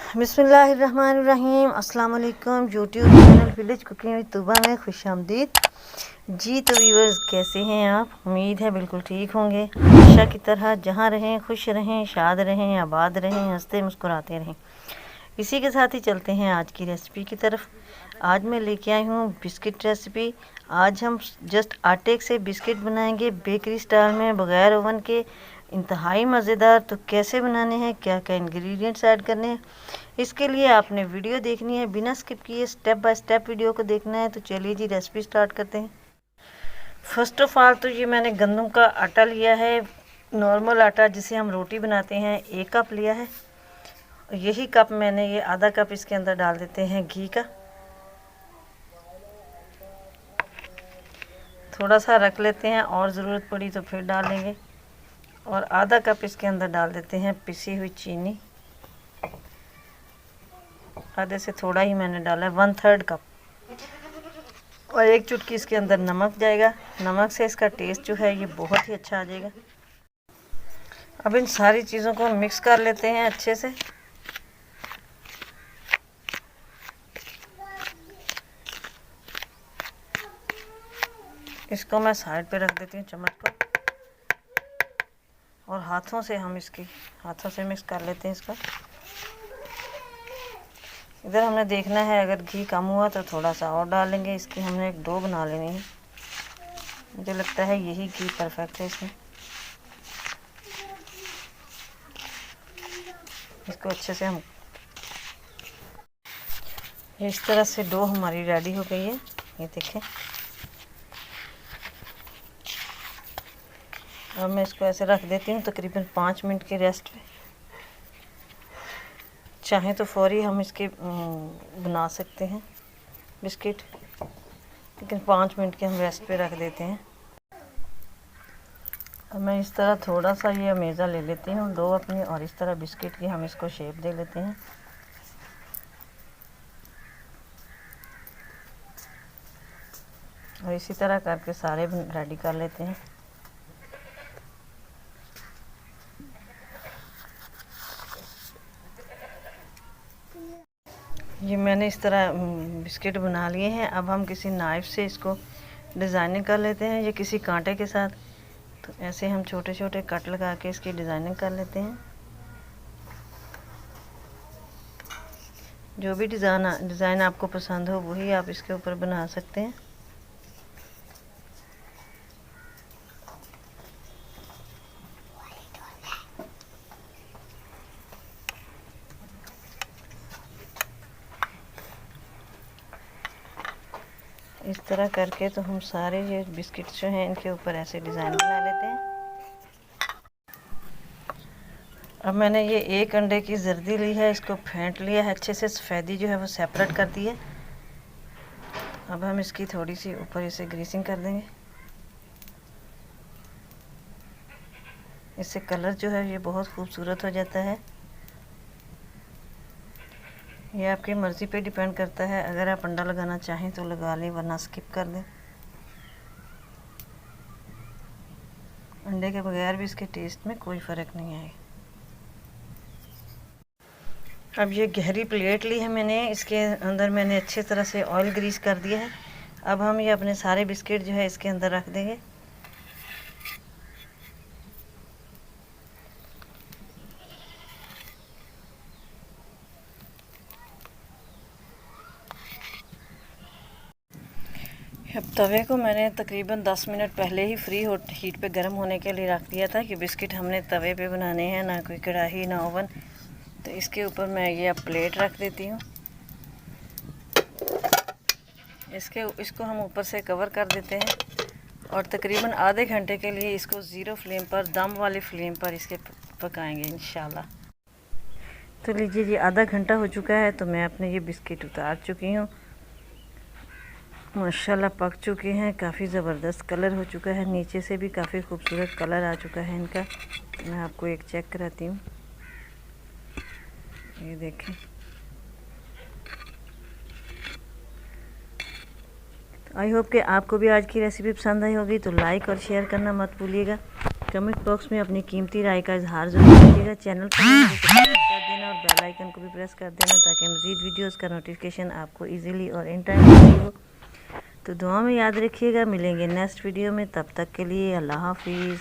बिस्मिल्लाहिर्रहमानिर्रहीम। अस्सलाम वालेकुम। YouTube channel village cooking with Tooba में खुशामदीद जी। तो व्यूअर्स, कैसे हैं आप? उम्मीद है बिल्कुल ठीक होंगे। हमेशा की तरह जहाँ रहें खुश रहें, शाद रहें, आबाद रहें, हंसते मुस्कुराते रहें। इसी के साथ ही चलते हैं आज की रेसिपी की तरफ। आज मैं लेके आई हूँ बिस्किट रेसिपी। आज हम जस्ट आटे से बिस्किट बनाएंगे बेकरी स्टाइल में, बग़ैर ओवन के, इंतहाई मज़ेदार। तो कैसे बनाने हैं, क्या क्या इंग्रेडिएंट्स ऐड करने हैं, इसके लिए आपने वीडियो देखनी है, बिना स्किप किए स्टेप बाय स्टेप वीडियो को देखना है। तो चलिए जी, रेसिपी स्टार्ट करते हैं। फर्स्ट ऑफ ऑल तो ये मैंने गंदम का आटा लिया है, नॉर्मल आटा जिसे हम रोटी बनाते हैं, 1 कप लिया है। यही कप मैंने ये आधा कप इसके अंदर डाल देते हैं घी का। थोड़ा सा रख लेते हैं और ज़रूरत पड़ी तो फिर डाल लेंगे। और आधा कप इसके अंदर डाल देते हैं पिसी हुई चीनी। आधे से थोड़ा ही मैंने डाला है, 1/3 कप। और 1 चुटकी इसके अंदर नमक जाएगा। नमक से इसका टेस्ट जो है ये बहुत ही अच्छा आ जाएगा। अब इन सारी चीज़ों को मिक्स कर लेते हैं अच्छे से। इसको मैं साइड पे रख देती हूँ चम्मच को, और हाथों से मिक्स कर लेते हैं इसका। इधर हमने देखना है, अगर घी कम हुआ तो थोड़ा सा और डालेंगे। इसकी हमने एक डो बना लेनी है। मुझे लगता है यही घी परफेक्ट है इसमें। इसको अच्छे से हम इस तरह से डो हमारी रेडी हो गई है, ये देखें। अब मैं इसको ऐसे रख देती हूँ तकरीबन 5 मिनट के रेस्ट पे। चाहें तो फौरी हम इसके बना सकते हैं बिस्किट, लेकिन 5 मिनट के हम रेस्ट पे रख देते हैं। अब मैं इस तरह थोड़ा सा ये मेज़ा ले लेती हूँ डो अपनी, और इस तरह बिस्किट की हम इसको शेप दे लेते हैं। और इसी तरह करके सारे रेडी कर लेते हैं। ये मैंने इस तरह बिस्किट बना लिए हैं। अब हम किसी नाइफ़ से इसको डिज़ाइनिंग कर लेते हैं, या किसी कांटे के साथ। तो ऐसे हम छोटे छोटे कट लगा के इसकी डिज़ाइनिंग कर लेते हैं। जो भी डिज़ाइन आपको पसंद हो वही आप इसके ऊपर बना सकते हैं। इस तरह करके तो हम सारे ये बिस्किट्स जो हैं इनके ऊपर ऐसे डिज़ाइन बना लेते हैं। अब मैंने ये 1 अंडे की जर्दी ली है, इसको फेंट लिया है अच्छे से, सफ़ेदी जो है वो सेपरेट कर दी है। अब हम इसकी थोड़ी सी ऊपर इसे ग्रीसिंग कर देंगे। इससे कलर जो है ये बहुत खूबसूरत हो जाता है। ये आपकी मर्ज़ी पे डिपेंड करता है। अगर आप अंडा लगाना चाहें तो लगा लें, वरना स्किप कर दें। अंडे के बगैर भी इसके टेस्ट में कोई फ़र्क नहीं आएगा। अब ये गहरी प्लेट ली है मैंने, इसके अंदर मैंने अच्छे तरह से ऑयल ग्रीस कर दिया है। अब हम ये अपने सारे बिस्किट जो है इसके अंदर रख देंगे। अब तवे को मैंने तकरीबन 10 मिनट पहले ही फ्री हीट पे गर्म होने के लिए रख दिया था, कि बिस्किट हमने तवे पे बनाने हैं, ना कोई कढ़ाई ना ओवन। तो इसके ऊपर मैं ये अब प्लेट रख देती हूँ। इसको हम ऊपर से कवर कर देते हैं, और तकरीबन आधे घंटे के लिए इसको ज़ीरो फ्लेम पर, दम वाली फ्लेम पर इसके पकाएंगे इंशाल्लाह। तो लीजिए जी, आधा घंटा हो चुका है। तो मैं अपने ये बिस्किट उतार चुकी हूँ। माशाल्लाह पक चुके हैं, काफ़ी ज़बरदस्त कलर हो चुका है, नीचे से भी काफ़ी खूबसूरत कलर आ चुका है इनका। मैं आपको एक चेक कराती हूँ, ये देखें। आई होप कि आपको भी आज की रेसिपी पसंद आई होगी। तो लाइक और शेयर करना मत भूलिएगा। कमेंट बॉक्स में अपनी कीमती राय का इजहार ज़रूर कीजिएगा। चैनल पर देना और बेल आइकन को भी प्रेस कर देना ताकि मज़ीद वीडियोस का नोटिफिकेशन आपको इजीली और इन टाइम मिले हो। तो दुआ में याद रखिएगा, मिलेंगे नेक्स्ट वीडियो में, तब तक के लिए अल्लाह हाफिज़।